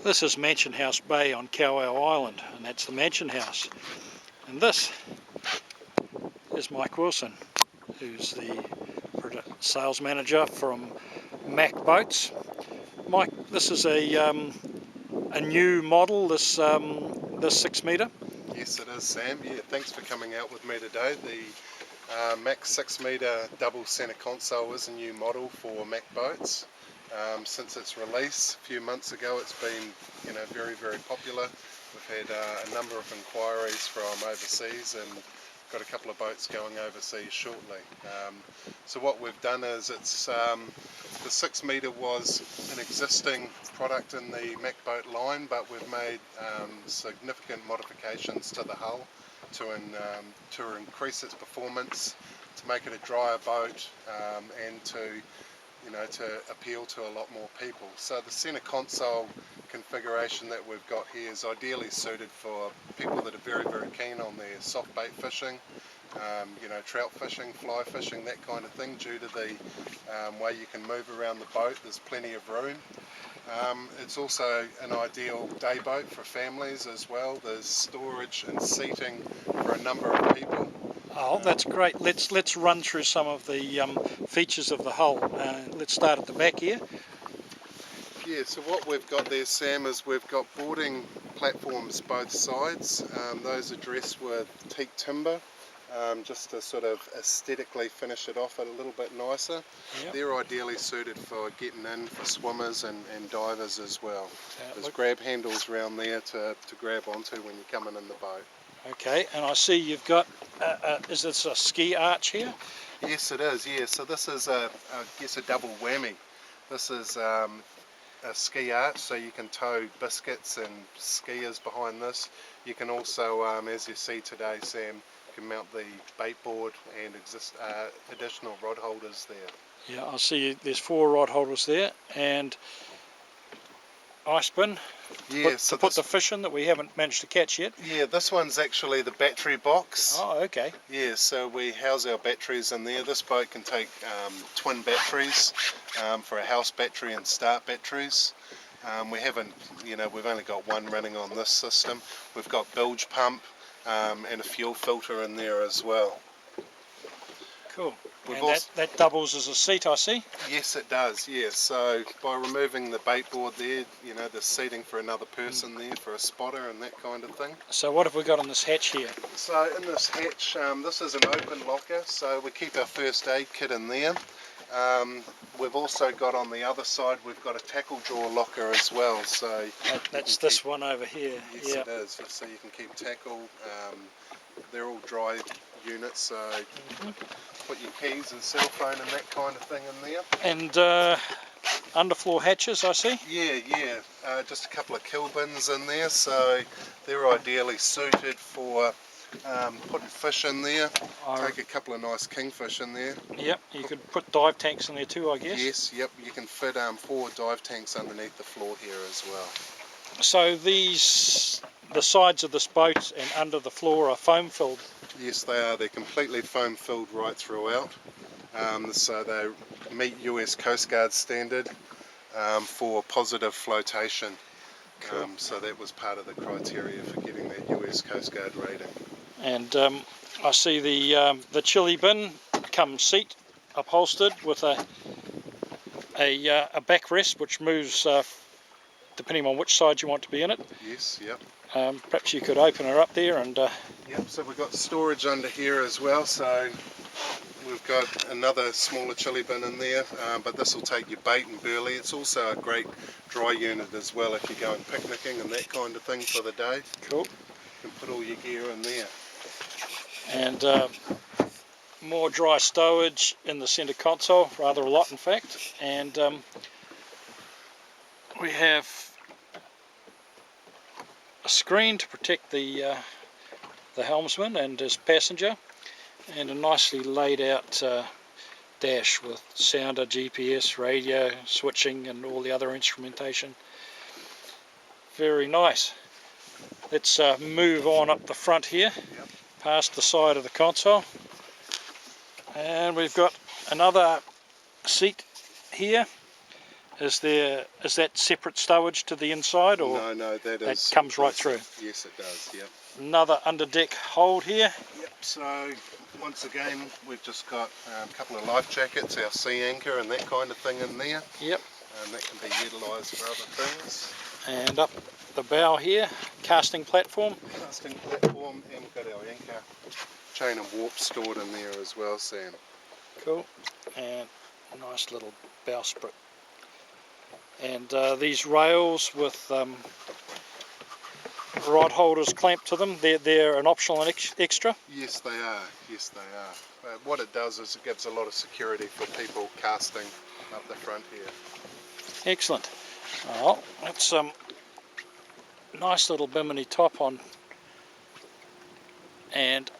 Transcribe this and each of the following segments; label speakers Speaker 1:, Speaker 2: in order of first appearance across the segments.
Speaker 1: This is Mansion House Bay on Kowal Island, and that's the Mansion House. And this is Mike Wilson, who's the sales manager from Macboats. Mike, this is a new model, this 6 metre.
Speaker 2: Yes, it is, Sam. Yeah, thanks for coming out with me today. The Mac 6 metre double centre console is a new model for Macboats. Since its release a few months ago, it's been, very, very popular. We've had a number of inquiries from overseas and got a couple of boats going overseas shortly. So what we've done is the 6 metre was an existing product in the Macboat line, but we've made significant modifications to the hull to increase its performance, to make it a drier boat, and to appeal to a lot more people. So the centre console configuration that we've got here is ideally suited for people that are very, very keen on their soft bait fishing, trout fishing, fly fishing, that kind of thing. Due to the way you can move around the boat, there's plenty of room. It's also an ideal day boat for families as well. There's storage and seating for a number of people.
Speaker 1: Oh, that's great. Let's run through some of the features of the hull. Let's start at the back here.
Speaker 2: Yeah, so what we've got there, Sam, is we've got boarding platforms both sides. Those are dressed with teak timber, just to sort of aesthetically finish it off a little bit nicer. Yep. They're ideally suited for getting in for swimmers and divers as well. There's grab handles around there to grab onto when you're coming in the boat.
Speaker 1: Okay, and I see you've got, is this a ski arch here?
Speaker 2: Yes, it is, yeah. So this is, I guess, a double whammy. This is a ski arch, so you can tow biscuits and skiers behind this. You can also, as you see today, Sam, you can mount the bait board and additional rod holders there.
Speaker 1: Yeah, I see there's 4 rod holders there, and ice bin to put the fish in that we haven't managed to catch yet.
Speaker 2: Yeah, this one's actually the battery box.
Speaker 1: Oh, okay.
Speaker 2: Yeah, so we house our batteries in there. This boat can take twin batteries for a house battery and start batteries. We've only got one running on this system. We've got bilge pump and a fuel filter in there as well.
Speaker 1: Cool. And that doubles as a seat, I see?
Speaker 2: Yes, it does, yes. So by removing the bait board there, there's seating for another person there, for a spotter and that kind of thing.
Speaker 1: So what have we got on this hatch here?
Speaker 2: So in this hatch, this is an open locker, so we keep our first aid kit in there. We've also got on the other side, we've got a tackle drawer locker as well. So
Speaker 1: that's this one over here.
Speaker 2: Yes, it is. So you can keep tackle. They're all dry units, so put your keys and cell phone and that kind of thing in there.
Speaker 1: And underfloor hatches, I see?
Speaker 2: Yeah. Just a couple of kill bins in there, so they're ideally suited for putting fish in there. Take a couple of nice kingfish in there.
Speaker 1: Yep, you could put dive tanks in there too, I guess.
Speaker 2: Yes, yep, you can fit 4 dive tanks underneath the floor here as well. So
Speaker 1: the sides of this boat and under the floor are foam filled?
Speaker 2: Yes, they are. They're completely foam filled right throughout. So they meet US Coast Guard standard for positive flotation. Cool. So that was part of the criteria for getting that US Coast Guard rating.
Speaker 1: And I see the chili bin comes seat upholstered with a backrest which moves depending on which side you want to be in it.
Speaker 2: Yes, yep.
Speaker 1: Perhaps you could open her up there and...
Speaker 2: Yep, so we've got storage under here as well, so we've got another smaller chili bin in there, but this will take your bait and burley. It's also a great dry unit as well if you're going picnicking and that kind of thing for the day.
Speaker 1: Cool.
Speaker 2: You can put all your gear in there.
Speaker 1: And more dry stowage in the centre console, rather a lot in fact, and we have a screen to protect the helmsman and his passenger, and a nicely laid out dash with sounder, GPS, radio, switching and all the other instrumentation. Very nice. Let's move on up the front here, past the side of the console, and we've got another seat here. Is that separate stowage to the inside, or
Speaker 2: no, that
Speaker 1: comes right through?
Speaker 2: Yes, it does. Yep.
Speaker 1: Another underdeck hold here.
Speaker 2: Yep. So once again, we've just got a couple of life jackets, our sea anchor, and that kind of thing in there.
Speaker 1: Yep.
Speaker 2: And that can be utilised for other things.
Speaker 1: And up the bow here, casting platform.
Speaker 2: Casting platform, and we've got our anchor chain and warp stored in there as well, Sam.
Speaker 1: Cool. And a nice little bowsprit. And these rails with rod holders clamped to them, they're an optional and extra?
Speaker 2: Yes, they are. Yes, they are. What it does is it gives a lot of security for people casting up the front here.
Speaker 1: Excellent. Well, that's nice little bimini top on, and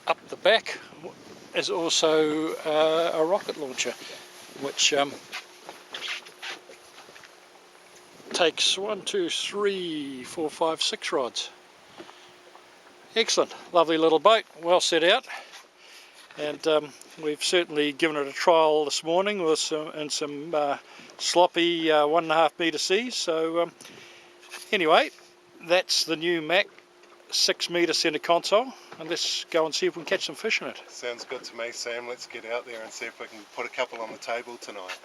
Speaker 1: up the back is also a rocket launcher, which takes 1, 2, 3, 4, 5, 6 rods. Excellent, lovely little boat, well set out, and we've certainly given it a trial this morning with some sloppy 1.5 metre seas. So anyway, that's the new Mac 6 metre centre console, and let's go and see if we can catch some fish in it.
Speaker 2: Sounds good to me, Sam. Let's get out there and see if we can put a couple on the table tonight.